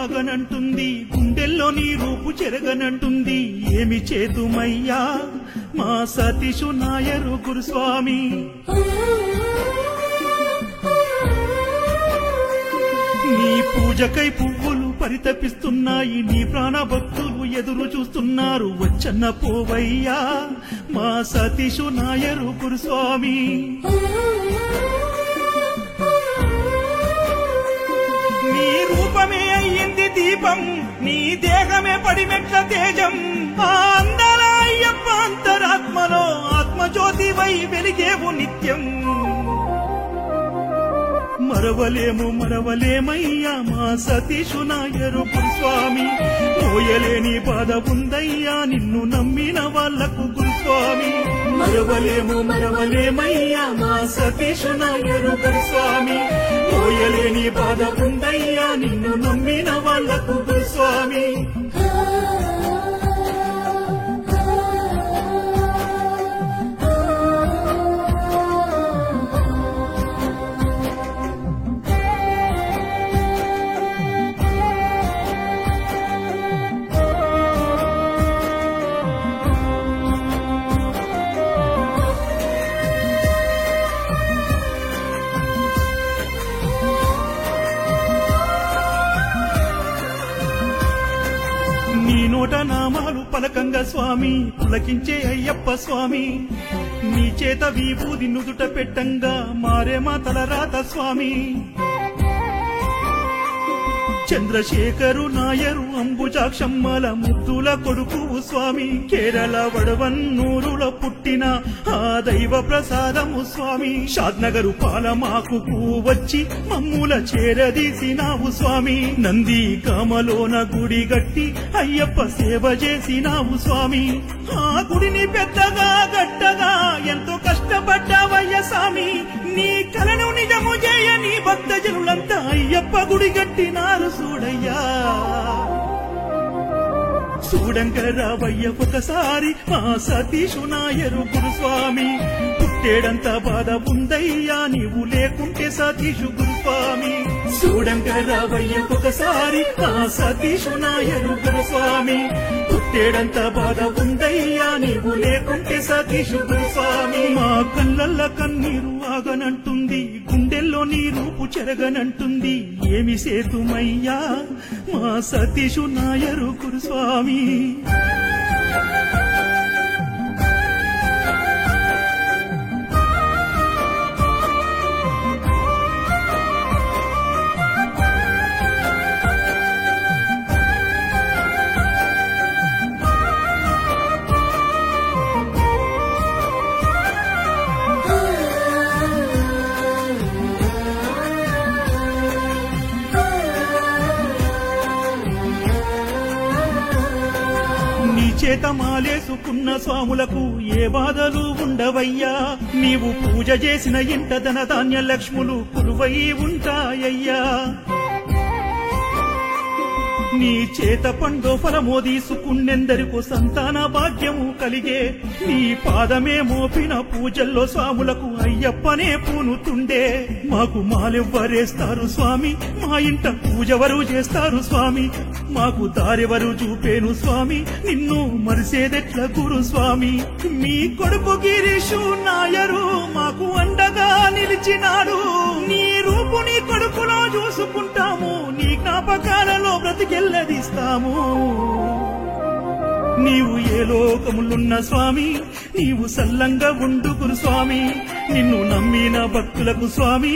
ఆగనంటుంది, గుండెల్లో నీ రూపు చెరగనంటుంది. ఏమి చేతుమయ్యా మా సతీషు నాయరు గురుస్వామి. నీ పూజకై పువ్వులు పరితపిస్తున్నాయి, నీ ప్రాణ భక్తులు ఎదురు చూస్తున్నారు. వచ్చన్న పోవయ్యా మా సతీషు నాయరు గురుస్వామి. నీ రూపమే అయ్యింది దీపం, నీ దేహమే పడిమెట్ల తేజం. ఆ అందాల అయ్యప్ప అంతరాత్మలో ఆత్మజ్యోతివై వెలిగేవు నిత్యం. మరవలేమయ్యా మా సతీషు నాయరు గురుస్వామి. మోయలేని బాధ ఉందయ్యా నిన్ను నమ్మిన వాళ్లకు గురుస్వామి. మరవలేమయ్యా మా సతీషు నాయరు గురుస్వామి. మోయలేని బాధ ఉందయ్యా నిన్ను నమ్మిన వాళ్లకు గురుస్వామి. నీ నోట నామాలు పలకంగా స్వామి పులకించే అయ్యప్ప స్వామి. నీ చేత విభూది నుదుట పెట్టంగా మారే మా తలరాత స్వామి. చంద్రశేఖరు నాయరు అంబుజాక్షమ్మల ముద్దుల కొడుకువు స్వామి. కేరళ వడవన్నూరులో పుట్టిన ఆ దైవ ప్రసాదము స్వామి. షాద్నగరు పాలమాకు వచ్చి మమ్ముల చేరదీసినావు స్వామి. నంది కామలోన గుడి గట్టి అయ్యప్ప సేవ చేసినావు స్వామి. ఆ గుడిని పెద్దగా గట్టగా ఎంతో కష్టపడ్డావయ్య స్వామి. నీ కలను నిజము చేయని భక్తజనులంతా అయ్యప్ప గుడి గట్టినారు చూడయ్యా. చూడంకరావయ్య ఒకసారి మా సతీషు నాయరు గురుస్వామి. పుట్టేడంత బాధ ఉందయ్యా నీవు లేకుంటే సతీషు గురుస్వామి. చూడంకరావయ్య ఒకసారి మా సతీషు నాయరు గురుస్వామి. పుట్టేడంత బాధ ఉందయ్యా నీవు లేకుంటే సతీషు గురుస్వామి. మా కళ్ళల్ల కన్నీరు ఆగనంటుంది, గుండెల్లో నీ రూపు చెరగనంటుంది. ఏమి సేతుమయ్యా మా సతీషు నాయరు గురుస్వామి. చేత మాలేసుకున్న స్వాములకు ఏ బాధలు ఉండవయ్యా. నీవు పూజ చేసిన ఇంట ధనధాన్య లక్ష్ములు కొలువై ఉంటాయ్యా. నీ చేత పండో ఫలమో తీసుకున్నెందరికో సంతాన భాగ్యము కలిగే. నీ పాదమే మోపిన పూజల్లో స్వాములకు అయ్యప్పనే పూనుతుండే. మాకు మాలెవ్వరేస్తారు స్వామి, మా ఇంట పూజవరు చేస్తారు స్వామి. మాకు దారెవరు చూపేను స్వామి, నిన్ను మరిసేదెట్ల గురు స్వామి. మీ కొడుకు గిరీషు నాయరు మాకు అండగా నిలిచినాడు. నీ రూపు నీ కొడుకులో చూసుకుంటాము, నీ జ్ఞాపకాలలో బ్రతికెల్లదిస్తాము. నీవు ఏ లోకములున్న స్వామి, నీవు సల్లంగా ఉండు గురుస్వామి. నిన్ను నమ్మిన భక్తులకు స్వామి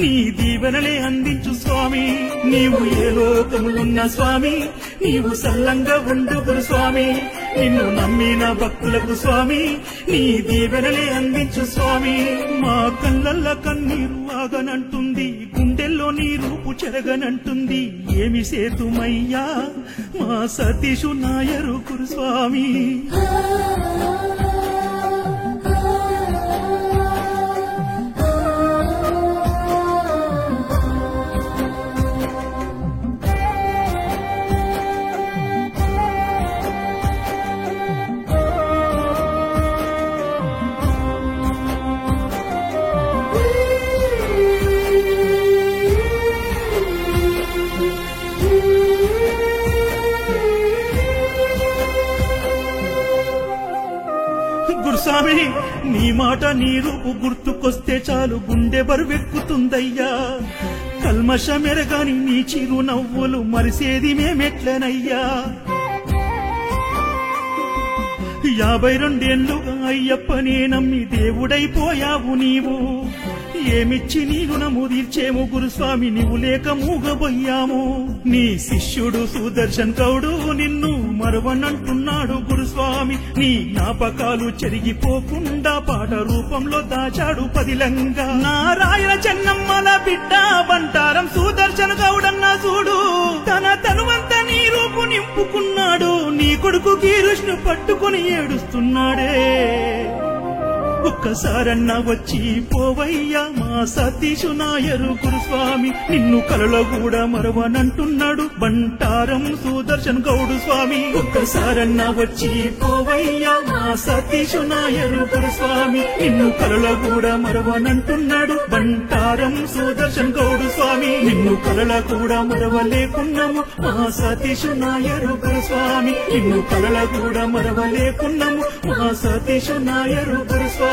నీ దీవెనలే అందించు స్వామి. నీవు ఏ లోకములున్న స్వామి, నీవు సల్లంగా ఉండు గురుస్వామి. నిన్ను నమ్మిన భక్తులకు స్వామి నీ దీవెనలే అందించు స్వామి. మా కళ్ళల్ల కన్నీరు ఆగనంటుంది, గుండెల్లో నీ రూపు చెరగనంటుంది. ఏమి సేతుమయ్యా మా సతీషు నాయరు గురుస్వామి. గురుస్వామి నీ మాట నీ రూపు గుర్తుకొస్తే చాలు గుండె బరువెక్కుతుందయ్యా. కల్మషమెరగాని నీ చిరు నవ్వులు మరిసేది మేమెట్లనయ్యా. 52 ఏళ్లుగా అయ్యప్పనే నమ్మి దేవుడైపోయావు నీవు. ఏమిచ్చి నీ రుణము తీర్చేము గురుస్వామి, నీవు లేక మూగబోయాము. నీ శిష్యుడు సుదర్శన్ గౌడు నిన్ను మరవనంటున్నాడు గురుస్వామి. నీ జ్ఞాపకాలు చెరిగిపోకుండా పాట రూపంలో దాచాడు పదిలంగా. నారాయణ చెన్నమ్మల బిడ్డ బంటారం సుదర్శన్ గౌడన్న చూడు, తన తనువంతా నీ రూపు నింపుకున్నాడు. నీ కొడుకు కీరుష్ను పట్టుకుని ఏడుస్తున్నాడే. ఒక్కసారన్నా వచ్చి పోవయ్యా మా సతీషు నాయరు గురుస్వామి, నిన్ను కలలో కూడా మరవనంటున్నాడు బంటారం సుదర్శన్ గౌడు స్వామి. ఒక్కసారన్నా వచ్చి పోవయ్యా మా సతీషు నాయరు గురుస్వామి, నిన్ను కలలో కూడా మరవనంటున్నాడు బంటారం సుదర్శన్ గౌడు స్వామి. నిన్ను కలల కూడా మరవలేకున్నాము మా సతీషు నాయరు గురుస్వామి, నిన్ను కలల కూడా మరవలేకున్నాము మా సతీషు నాయరు గురుస్వామి.